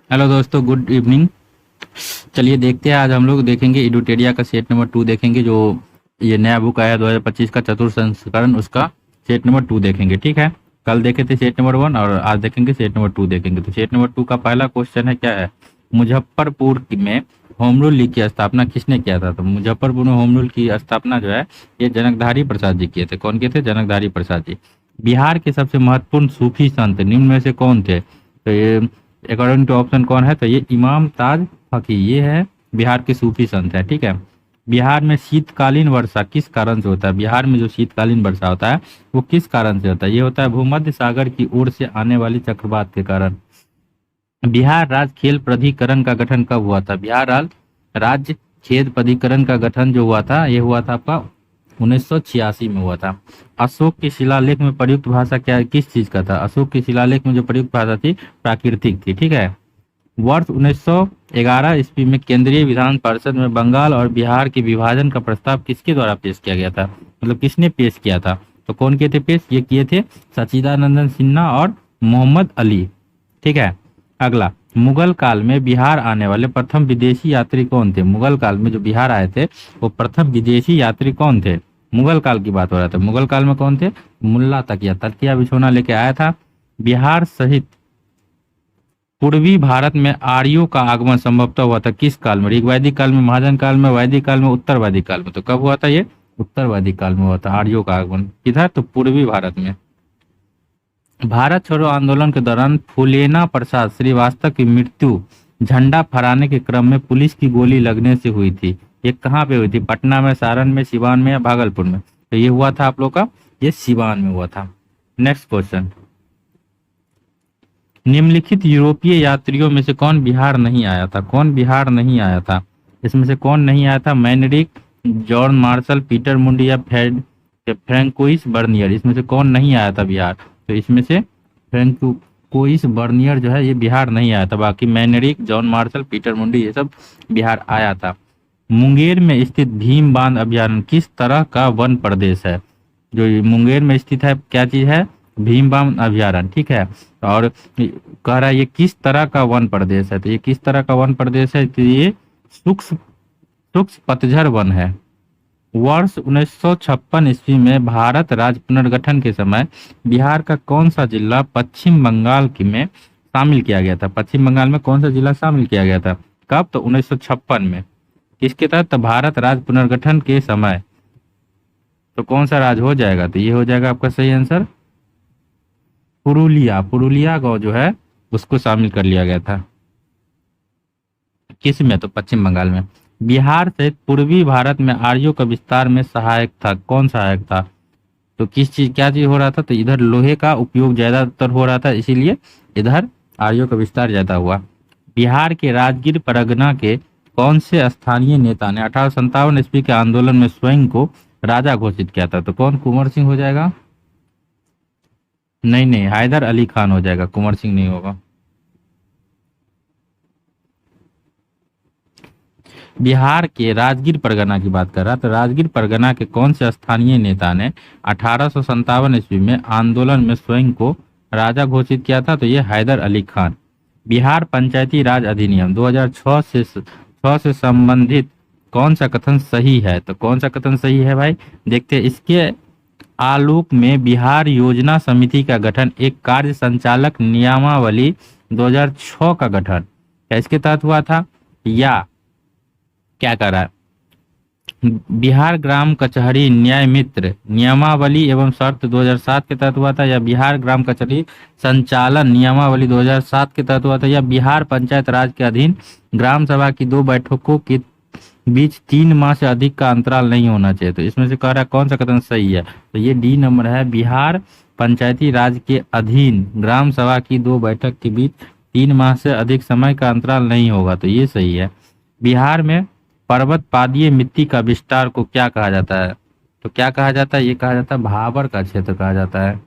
Hello दोस्तों, good evening. चलिए देखते हैं, आज हम लोग देखेंगे एडुटेरिया का सेट नंबर 2 देखेंगे। जो ये नया बुक आया 2025 का चतुर्थ संस्करण, उसका सेट नंबर 2 देखेंगे। ठीक है, कल देखे थे सेट नंबर 1 और आज देखेंगे सेट नंबर 2 देखेंगे। तो सेट नंबर 2 का पहला क्वेश्चन है, क्या है? मुजफ्फरपुर में होम रूल लीग की स्थापना किसने किया था? तो मुजफ्फरपुर में होम रूल की स्थापना जो है ये जनकधारी प्रसाद जी किए थे। कौन किए थे? जनकधारी प्रसाद जी। बिहार के सबसे महत्वपूर्ण सूफी संत निम्न में से कौन थे? तो ये अकॉर्डिंग टू ऑप्शन कौन है? तो ये इमाम ताज फकी, ये है बिहार के सूफी संत है। ठीक है, बिहार में शीतकालीन वर्षा किस कारण से होता है? बिहार में जो शीतकालीन वर्षा होता है वो किस कारण से होता है? ये होता है भूमध्य सागर की ओर से आने वाली चक्रवात के कारण। बिहार राज्य खेल प्राधिकरण का गठन कब हुआ था? राज्य खेल प्राधिकरण का गठन जो हुआ था, ये हुआ था आपका 1986 में हुआ था। अशोक के शिलालेख में प्रयुक्त भाषा क्या, किस चीज का था? अशोक के शिलालेख में जो प्रयुक्त भाषा थी प्राकृतिक थी। ठीक है, वर्ष 1911 ईस्वी में केंद्रीय विधान परिषद में बंगाल और बिहार के विभाजन का प्रस्ताव किसके द्वारा पेश किया गया था? मतलब किसने पेश किया था? तो कौन किए थे पेश? ये किए थे सच्चिदानंदन सिन्हा और मोहम्मद अली। ठीक है, अगला, मुगल काल में बिहार आने वाले प्रथम विदेशी यात्री कौन थे? मुगल काल में जो बिहार आए थे वो प्रथम विदेशी यात्री कौन थे? मुगल काल की बात हो रहा था। मुगल काल में कौन थे? मुल्ला तकिया बिछौना लेके आया था। बिहार सहित पूर्वी भारत में आर्यों का आगमन संभवतः हुआ था किस काल में? ऋग्वैदिक काल में, महाजन काल में, वैदिक काल में, उत्तरवैदिक काल में। तो कब हुआ था? ये उत्तरवैदिक काल में हुआ था आर्यों का आगमन। किधर? तो पूर्वी भारत में। भारत छोड़ो आंदोलन के दौरान फूलेना प्रसाद श्रीवास्तव की मृत्यु झंडा फहराने के क्रम में पुलिस की गोली लगने से हुई थी। ये कहाँ पे हुई थी? पटना में, सारण में, सिवान में या भागलपुर में? तो ये हुआ था आप लोग का, ये सिवान में हुआ था। नेक्स्ट क्वेश्चन, निम्नलिखित यूरोपीय यात्रियों में से कौन बिहार नहीं आया था? कौन बिहार नहीं आया था? इसमें से कौन नहीं आया था? मैनरिक, जॉन मार्शल, पीटर मुंडी या फ्रैंकोइस बर्नियर। इसमें से कौन नहीं आया था बिहार? तो इसमें से फ्रैंकोइस बर्नियर जो है ये बिहार नहीं आया था। बाकी मैनरिक, जॉन मार्शल, पीटर मुंडी ये सब बिहार आया था। मुंगेर में स्थित भीम बांध अभ्यारण्य किस तरह का वन प्रदेश है? जो ये मुंगेर में स्थित है, क्या चीज है? भीम बांध अभ्यारण्य। ठीक है, और कह रहा है ये किस तरह का वन प्रदेश है? तो ये किस तरह का वन प्रदेश है? तो ये शुष्क शुष्क पतझड़ वन है। वर्ष 1956 ईस्वी में भारत राज्य पुनर्गठन के समय बिहार का कौन सा जिला पश्चिम बंगाल की में शामिल किया गया था? पश्चिम बंगाल में कौन सा जिला शामिल किया गया था? कब? तो 1956 में। किसके तहत? तो भारत राज्य पुनर्गठन के समय। तो कौन सा राज्य हो जाएगा? तो ये हो जाएगा आपका सही आंसर पुरुलिया। पुरुलिया गांव जो है उसको शामिल कर लिया गया था। किस में? तो पश्चिम बंगाल में। बिहार सहित पूर्वी भारत में आर्यों का विस्तार में सहायक था। कौन सहायक था? तो किस चीज, क्या चीज हो रहा था? तो इधर लोहे का उपयोग ज्यादातर हो रहा था, इसीलिए इधर आर्यों का विस्तार ज्यादा हुआ। बिहार के राजगीर परगना के कौन से स्थानीय नेता ने 1857 ईस्वी के आंदोलन में स्वयं को राजा घोषित किया था? तो कौन? कुंवर सिंह हो जाएगा? नहीं नहीं, हैदर अली खान हो जाएगा, कुंवर सिंह नहीं होगा। बिहार के राजगीर परगना की बात कर रहा, तो राजगीर परगना के कौन से स्थानीय नेता ने 1857 ईस्वी में आंदोलन में स्वयं को राजा घोषित किया था? तो ये हैदर अली खान। बिहार पंचायती राज अधिनियम 2006 से संबंधित कौन सा कथन सही है? तो कौन सा कथन सही है भाई? देखते हैं। इसके आलोक में बिहार योजना समिति का गठन एक कार्य संचालक नियमावली 2006 का गठन क्या इसके तहत हुआ था? या क्या कर रहा है? बिहार ग्राम कचहरी न्याय मित्र नियमावली एवं शर्त 2007 के तहत हुआ था? या बिहार ग्राम कचहरी संचालन नियमावली 2007 के तहत हुआ था? या बिहार पंचायत राज के अधीन ग्राम सभा की 2 बैठकों के बीच 3 माह से अधिक का अंतराल नहीं होना चाहिए? तो इसमें से कह रहा है कौन सा कथन सही है? तो ये डी नंबर है, बिहार पंचायती राज के अधीन ग्राम सभा की 2 बैठक के बीच 3 माह से अधिक समय का अंतराल नहीं होगा। तो ये सही है। बिहार में पर्वत पादीय मिट्टी का विस्तार को क्या कहा जाता है? तो क्या कहा जाता है? ये कहा जाता है भाबर का क्षेत्र कहा जाता है।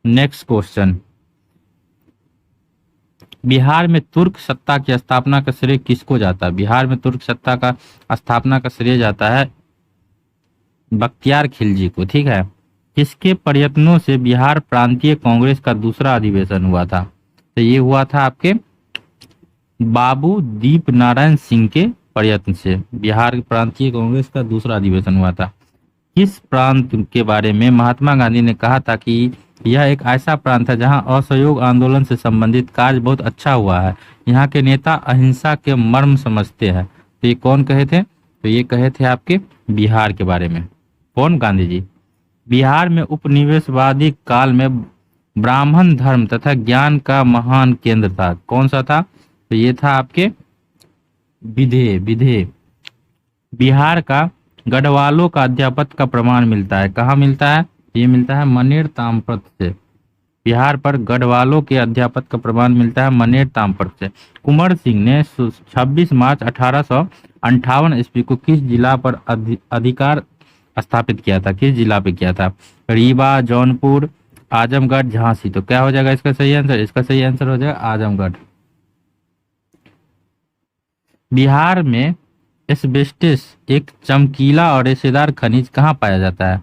नेक्स्ट क्वेश्चन, बिहार में तुर्क सत्ता की स्थापना का श्रेय किसको जाता है? बिहार में तुर्क सत्ता का स्थापना का श्रेय जाता है बख्तियार खिलजी को। ठीक है, किसके प्रयत्नों से बिहार प्रांतीय कांग्रेस का दूसरा अधिवेशन हुआ था? तो ये हुआ था आपके बाबू दीप नारायण सिंह के प्रयत्न से। बिहार प्रांतीय कांग्रेस का दूसरा अधिवेशन हुआ था। किस प्रांत के बारे में महात्मा गांधी ने कहा था कि यह एक ऐसा प्रांत है जहां असहयोग आंदोलन से संबंधित कार्य बहुत अच्छा हुआ है, यहाँ के नेता अहिंसा के मर्म समझते हैं। तो ये कौन कहे थे? तो ये कहे थे आपके बिहार के बारे में। कौन? गांधी जी। बिहार में उपनिवेशवादी काल में ब्राह्मण धर्म तथा ज्ञान का महान केंद्र था। कौन सा था? तो ये था आपके विधेय। विधेय बिहार का गढ़वालों का अध्यापत्य का प्रमाण मिलता है। कहाँ मिलता है? ये मिलता है मनेर ताम्रपत्र से। बिहार पर गढ़वालों के अध्यापत्य का प्रमाण मिलता है मनेर ताम्रपत्र से। कुंवर सिंह ने 26 मार्च 1858 ईस्वी को किस जिला पर अधिकार स्थापित किया था? किस जिला पे किया था? रीवा, जौनपुर, आजमगढ़, झांसी। तो क्या हो जाएगा इसका सही आंसर? इसका सही आंसर हो जाएगा आजमगढ़। बिहार में एस्बेस्टस एक चमकीला और रेशेदार खनिज कहाँ पाया जाता है?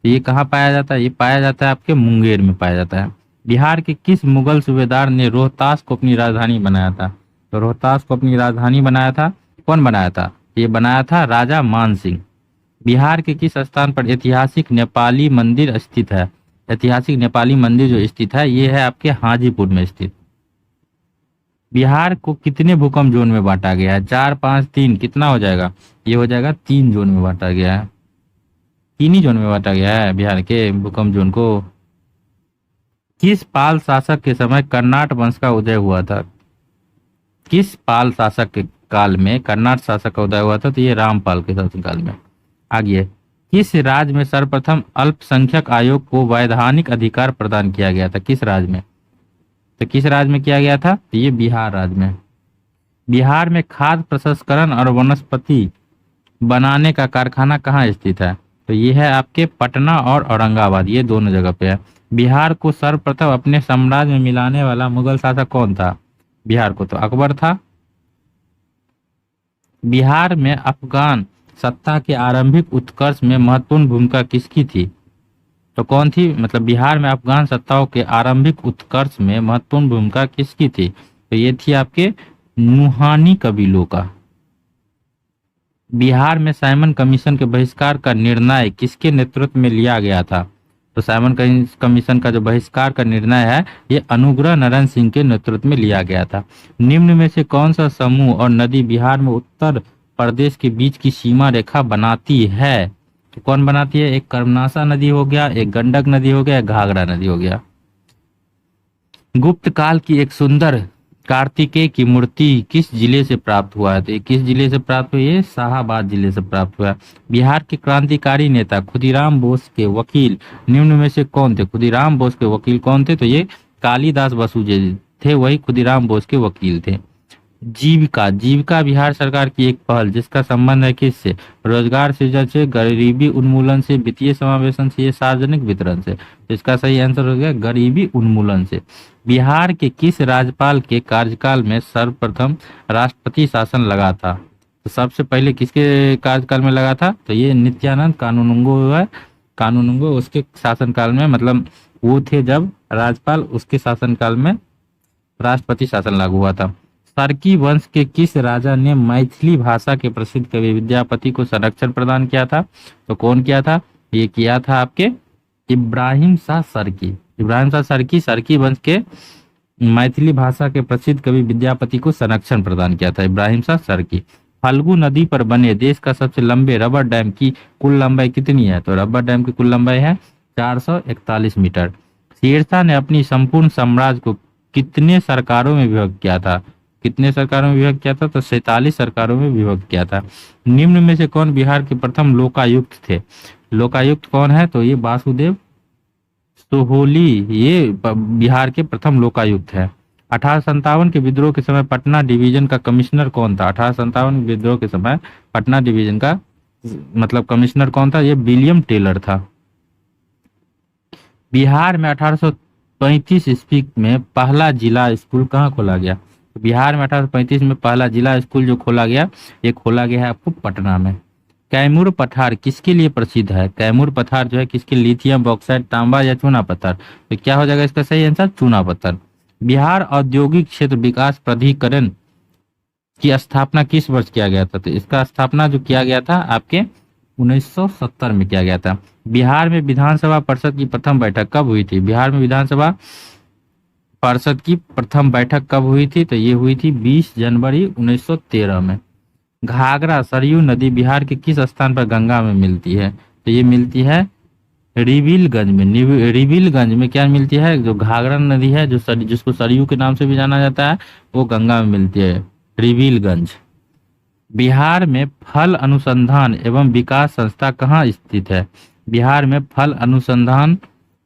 ये कहाँ पाया जाता है? ये पाया जाता है आपके मुंगेर में पाया जाता है। बिहार के किस मुगल सूबेदार ने रोहतास को अपनी राजधानी बनाया था? तो रोहतास को अपनी राजधानी बनाया था। कौन बनाया था? ये बनाया था राजा मान सिंह। बिहार के किस स्थान पर ऐतिहासिक नेपाली मंदिर स्थित है? ऐतिहासिक नेपाली मंदिर जो स्थित है ये है आपके हाजीपुर में स्थित। बिहार को कितने भूकंप जोन में बांटा गया है? 4, 5, 3 कितना हो जाएगा? ये हो जाएगा 3 जोन में बांटा गया है। 3 ही जोन में बांटा गया है बिहार के भूकंप जोन को। किस पाल शासक के समय कर्नाट वंश का उदय हुआ था? किस पाल शासक के काल में कर्नाट शासक का उदय हुआ था? तो ये रामपाल के शासनकाल में। आगे, किस राज्य में सर्वप्रथम अल्पसंख्यक आयोग को वैधानिक अधिकार प्रदान किया गया था? किस राज्य में? तो किस राज्य में किया गया था? तो ये बिहार राज्य में। बिहार में खाद्य प्रसंस्करण और वनस्पति बनाने का कारखाना कहाँ स्थित है? तो ये है आपके पटना और औरंगाबाद, ये दोनों जगह पे है। बिहार को सर्वप्रथम अपने साम्राज्य में मिलाने वाला मुगल शासक कौन था? बिहार को तो अकबर था। बिहार में अफगान सत्ता के आरंभिक उत्कर्ष में महत्वपूर्ण भूमिका किसकी थी? तो कौन थी? मतलब बिहार में अफगान सत्ताओं के आरंभिक उत्कर्ष में महत्वपूर्ण भूमिका किसकी थी? तो ये थी आपके नुहानी कबीलों का। बिहार में साइमन कमीशन के बहिष्कार का निर्णय किसके नेतृत्व में लिया गया था? तो साइमन कमीशन का जो बहिष्कार का निर्णय है ये अनुग्रह नारायण सिंह के नेतृत्व में लिया गया था। निम्न में से कौन सा समूह और नदी बिहार में उत्तर प्रदेश के बीच की सीमा रेखा बनाती है? तो कौन बनाती है? एक कर्मनासा नदी हो गया, एक गंडक नदी हो गया, एक घाघरा नदी हो गया। गुप्त काल की एक सुंदर कार्तिकेय की मूर्ति किस जिले से प्राप्त हुआ है? तो ये किस जिले से प्राप्त हुई है? शाहाबाद जिले से प्राप्त हुआ है। बिहार के क्रांतिकारी नेता खुदीराम बोस के वकील निम्न में से कौन थे? खुदीराम बोस के वकील कौन थे? तो ये कालिदास बसु जी थे, वही खुदीराम बोस के वकील थे। जीविका, जीविका बिहार सरकार की एक पहल जिसका संबंध है किससे? रोजगार सृजन से, गरीबी उन्मूलन से, वित्तीय समावेशन से, सार्वजनिक वितरण से। इसका सही आंसर हो गया गरीबी उन्मूलन से। बिहार के किस राज्यपाल के कार्यकाल में सर्वप्रथम राष्ट्रपति शासन लगा था? तो सबसे पहले किसके कार्यकाल में लगा था? तो ये नित्यानंद कानूनगो है, कानूनगो उसके शासनकाल में, मतलब वो थे जब राज्यपाल, उसके शासनकाल में राष्ट्रपति शासन लागू हुआ था। सरकी वंश के किस राजा ने मैथिली भाषा के प्रसिद्ध कवि विद्यापति को संरक्षण प्रदान किया था? तो कौन किया था? ये किया था आपके इब्राहिम शाह सरकी। इब्राहिम शाह सरकी सरकी वंश के मैथिली भाषा के प्रसिद्ध कवि विद्यापति को संरक्षण प्रदान किया था इब्राहिम शाह सरकी। फल्गु नदी पर बने देश का सबसे लंबे रबर डैम की कुल लंबाई कितनी है? तो रबर डैम की कुल लंबाई है 441 मीटर। शेरशाह ने अपनी संपूर्ण साम्राज्य को कितने सरकारों में विभक्त किया था? कितने सरकारों में विभक्त किया था? तो 47 सरकारों में विभक्त किया था। निम्न में से कौन बिहार के प्रथम लोकायुक्त थे? लोकायुक्त कौन है? तो ये वासुदेव सोहोली, ये बिहार के प्रथम लोकायुक्त है। 1857 के विद्रोह के समय पटना डिवीजन का कमिश्नर कौन था? 1857 विद्रोह के समय पटना डिवीजन का मतलब कमिश्नर कौन था? ये विलियम टेलर था। बिहार में 1835 ईस्वी में पहला जिला स्कूल कहाँ खोला गया? तो बिहार में 1835 में पहला जिला स्कूल जो खोला गया, ये खोला गया है आपको पटना में। कैमूर पठार किसके लिए प्रसिद्ध है? कैमूर पठार जो है किसके? लिथियम, बॉक्साइट, तांबा या चूना पत्थर? तो क्या हो जाएगा इसका सही आंसर? चूना पत्थर। बिहार औद्योगिक क्षेत्र विकास प्राधिकरण की स्थापना किस वर्ष किया गया था? तो इसका स्थापना जो किया गया था आपके 1970 में किया गया था। बिहार में विधानसभा परिषद की प्रथम बैठक कब हुई थी? बिहार में विधानसभा परिषद की प्रथम बैठक कब हुई थी? तो ये हुई थी 20 जनवरी 1913 में। घाघरा सरयू नदी बिहार के किस स्थान पर गंगा में मिलती है? तो ये मिलती है रिविलगंज में। रिविलगंज में क्या मिलती है? जो घाघरा नदी है, जो जिसको सरयू के नाम से भी जाना जाता है, वो गंगा में मिलती है, रिविलगंज। बिहार में फल अनुसंधान एवं विकास संस्था कहाँ स्थित है? बिहार में फल अनुसंधान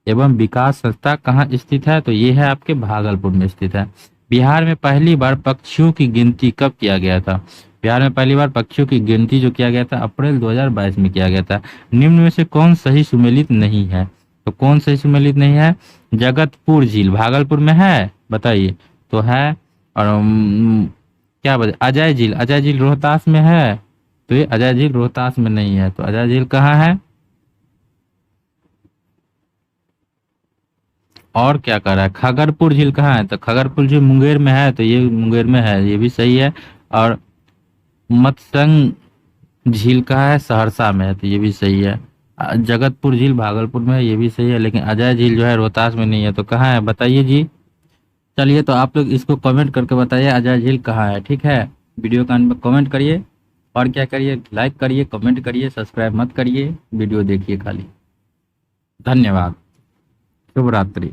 एवं विकास संस्था कहाँ स्थित है? तो ये है आपके भागलपुर में स्थित है। बिहार में पहली बार पक्षियों की गिनती कब किया गया था? बिहार में पहली बार पक्षियों की गिनती जो किया गया था अप्रैल 2022 में किया गया था। निम्न में से कौन सही सुमेलित नहीं है? तो कौन सही सुमेलित नहीं है? जगतपुर झील भागलपुर में है, बताइए। तो है। और क्या बता, अजय झील, अजय झील रोहतास में है, तो ये अजय झील रोहतास में नहीं है। तो अजय झील कहाँ है? और क्या कर रहा है? खगरपुर झील कहाँ है? तो खगरपुर झील मुंगेर में है, तो ये मुंगेर में है, ये भी सही है। और मत्स्यंग झील कहाँ है? सहरसा में है, तो ये भी सही है। जगतपुर झील भागलपुर में है, ये भी सही है। लेकिन अजय झील जो है रोहतास में नहीं है, तो कहाँ है बताइए जी। चलिए, तो आप लोग इसको कमेंट करके बताइए अजय झील कहाँ है, ठीक है। वीडियो का में कमेंट करिए, और क्या करिए, लाइक करिए, कमेंट करिए, सब्सक्राइब मत करिए, वीडियो देखिए खाली। धन्यवाद। शुभ रात्रि।